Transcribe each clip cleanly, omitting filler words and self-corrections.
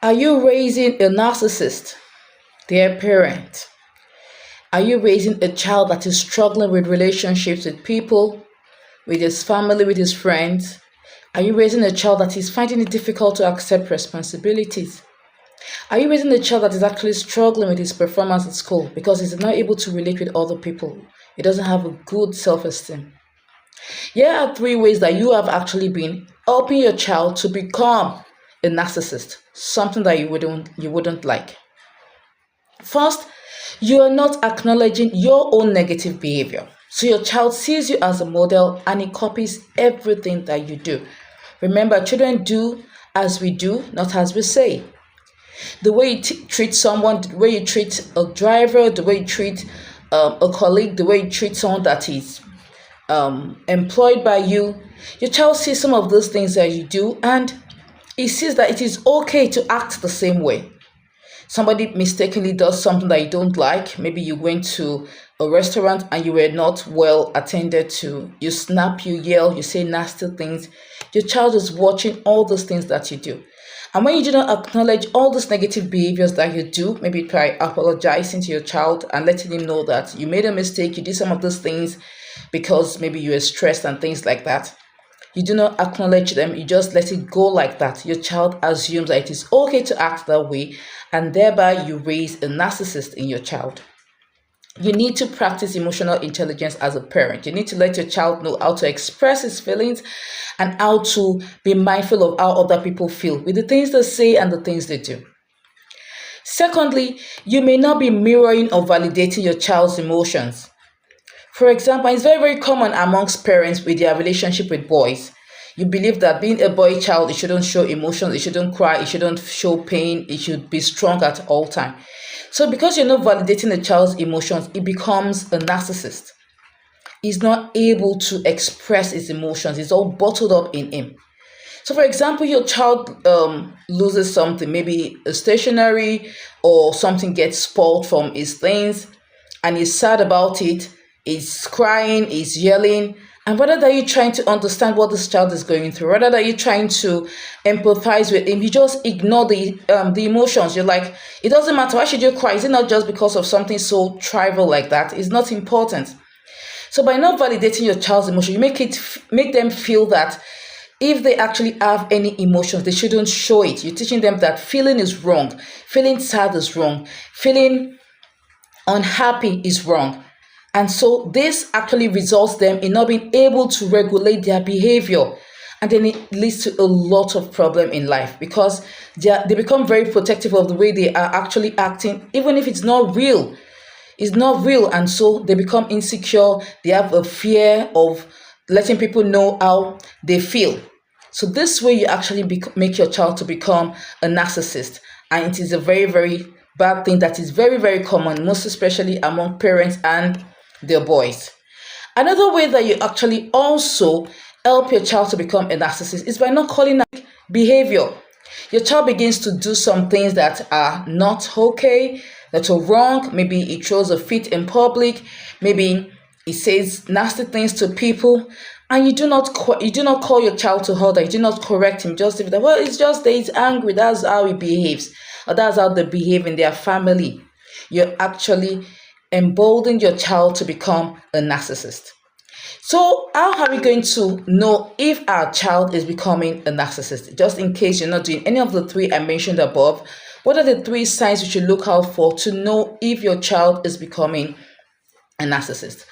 Are you raising a narcissist, dear parent? Are you raising a child that is struggling with relationships with people, with his family, with his friends? Are you raising a child that is finding it difficult to accept responsibilities? Are you raising a child that is actually struggling with his performance at school because he's not able to relate with other people? He doesn't have a good self-esteem. Here are 3 ways that you have actually been helping your child to become a narcissist, something that you wouldn't like. First, you are not acknowledging your own negative behavior. So your child sees you as a model and he copies everything that you do. Remember, children do as we do, not as we say. The way you treat someone, the way you treat a driver, the way you treat a colleague, the way you treat someone that is employed by you, your child sees some of those things that you do and he sees that it is okay to act the same way. Somebody mistakenly does something that you don't like. Maybe you went to a restaurant and you were not well attended to. You snap, you yell, you say nasty things. Your child is watching all those things that you do. And when you do not acknowledge all those negative behaviors that you do, maybe try apologizing to your child and letting him know that you made a mistake, you did some of those things because maybe you were stressed and things like that. You do not acknowledge them, you just let it go like that. Your child assumes that it is okay to act that way, and thereby you raise a narcissist in your child. You need to practice emotional intelligence as a parent. You need to let your child know how to express his feelings and how to be mindful of how other people feel with the things they say and the things they do. Secondly, you may not be mirroring or validating your child's emotions. For example, it's very, very common amongst parents with their relationship with boys. You believe that being a boy child, it shouldn't show emotions, it shouldn't cry, it shouldn't show pain, it should be strong at all times. So because you're not validating the child's emotions, it becomes a narcissist. He's not able to express his emotions. It's all bottled up in him. So for example, your child loses something, maybe a stationery or something gets spoiled from his things and he's sad about it. He's crying, he's yelling, and rather than you trying to understand what this child is going through, rather than you trying to empathize with him, you just ignore the emotions. You're like, it doesn't matter, why should you cry? Is it not just because of something so trivial like that? It's not important. So by not validating your child's emotion, you make them feel that if they actually have any emotions, they shouldn't show it. You're teaching them that feeling is wrong, feeling sad is wrong, feeling unhappy is wrong. And so this actually results them in not being able to regulate their behavior. And then it leads to a lot of problem in life because they become very protective of the way they are actually acting, even if it's not real. It's not real. And so they become insecure. They have a fear of letting people know how they feel. So this way you actually make your child to become a narcissist. And it is a very, very bad thing that is very, very common, most especially among parents and their boys. Another way that you actually also help your child to become a narcissist is by not calling out behavior. Your child begins to do some things that are not okay, that are wrong. Maybe he throws a fit in public. Maybe he says nasty things to people, and you do not call your child to order. You do not correct him. Just say that, well, it's just that he's angry. That's how he behaves, or that's how they behave in their family. You're actually embolden your child to become a narcissist. So how are we going to know if our child is becoming a narcissist? Just in case you're not doing any of the 3 I mentioned above, what are the 3 signs you should look out for to know if your child is becoming a narcissist?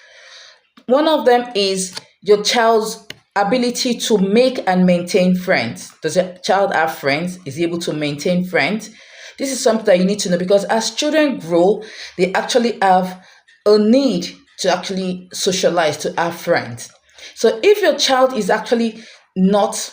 One of them is your child's ability to make and maintain friends. Does your child have friends? Is he able to maintain friends? This is something that you need to know because as children grow, they actually have a need to actually socialize, to have friends. So if your child is actually not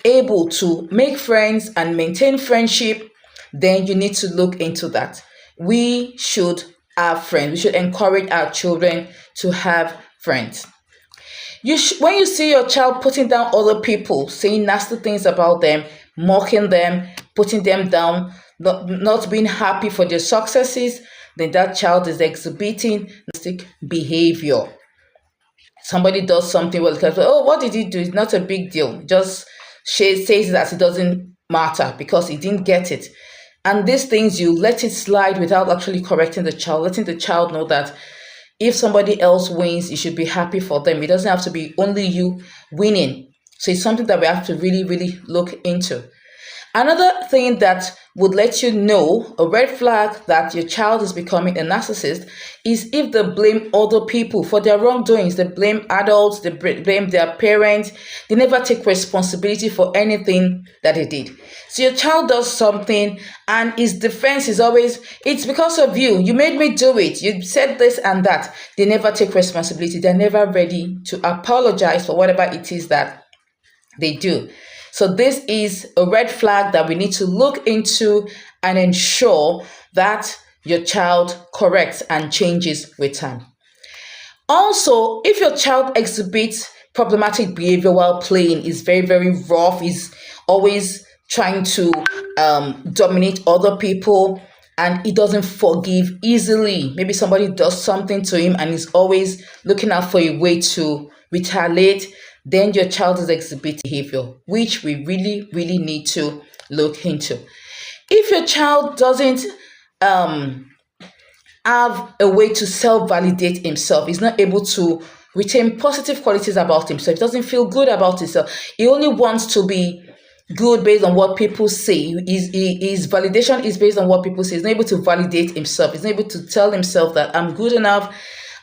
able to make friends and maintain friendship, then you need to look into that. We should have friends. We should encourage our children to have friends. When you see your child putting down other people, saying nasty things about them, mocking them, putting them down, not being happy for their successes, then that child is exhibiting narcissistic behavior. Somebody does something, well, oh, what did he do? It's not a big deal. Just says that he doesn't matter because he didn't get it. And these things, you let it slide without actually correcting the child, letting the child know that if somebody else wins, you should be happy for them. It doesn't have to be only you winning. So it's something that we have to really, really look into. Another thing that would let you know, a red flag that your child is becoming a narcissist, is if they blame other people for their wrongdoings. They blame adults, they blame their parents. They never take responsibility for anything that they did. So your child does something and his defense is always, it's because of you. You made me do it. You said this and that. They never take responsibility. They're never ready to apologize for whatever it is that they do. So this is a red flag that we need to look into and ensure that your child corrects and changes with time. Also, if your child exhibits problematic behavior while playing, is very, very rough, is always trying to dominate other people, and he doesn't forgive easily. Maybe somebody does something to him and he's always looking out for a way to retaliate, then your child is exhibiting behavior, which we really, really need to look into. If your child doesn't have a way to self-validate himself, he's not able to retain positive qualities about himself, he doesn't feel good about himself, he only wants to be good based on what people say. His validation is based on what people say. He's not able to validate himself. He's not able to tell himself that I'm good enough,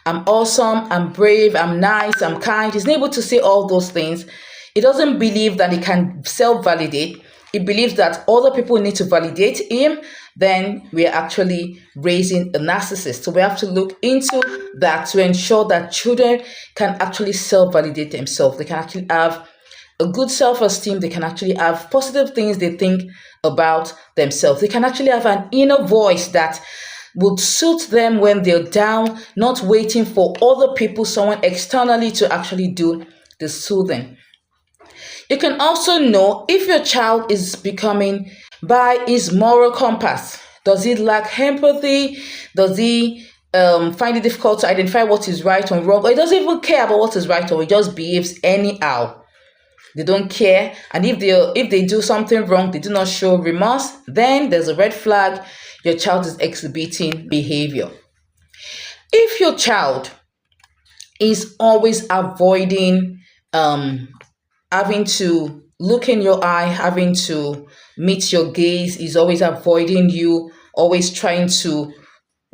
I'm awesome, I'm brave, I'm nice, I'm kind. He's not able to say all those things. He doesn't believe that he can self-validate. He believes that other people need to validate him. Then we are actually raising a narcissist. So we have to look into that to ensure that children can actually self-validate themselves. They can actually have a good self-esteem. They can actually have positive things they think about themselves. They can actually have an inner voice that would suit them when they're down, not waiting for other people, someone externally, to actually do the soothing. You can also know if your child is becoming by his moral compass. Does he lack empathy? Does he find it difficult to identify what is right and wrong? Or he doesn't even care about what is right or wrong. He just behaves anyhow. They don't care. And if they do something wrong, they do not show remorse, then there's a red flag. Your child is exhibiting behavior. If your child is always avoiding having to look in your eye, having to meet your gaze, is always avoiding you, always trying to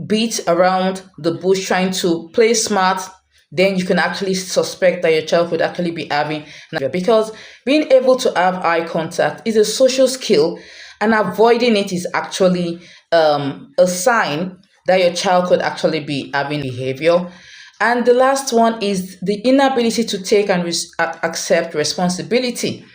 beat around the bush, trying to play smart, then you can actually suspect that your child could actually be having, because being able to have eye contact is a social skill, and avoiding it is actually a sign that your child could actually be having behavior. And the last one is the inability to take and accept responsibility.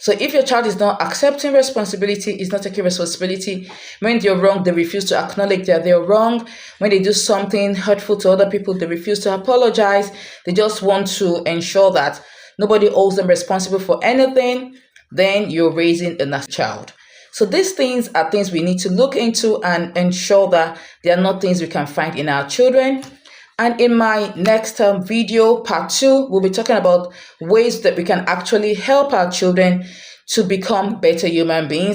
So if your child is not accepting responsibility, is not taking responsibility, when they're wrong, they refuse to acknowledge that they're wrong. When they do something hurtful to other people, they refuse to apologize. They just want to ensure that nobody holds them responsible for anything. Then you're raising a narcissistic child. So these things are things we need to look into and ensure that they are not things we can find in our children. And in my next video, part 2, we'll be talking about ways that we can actually help our children to become better human beings.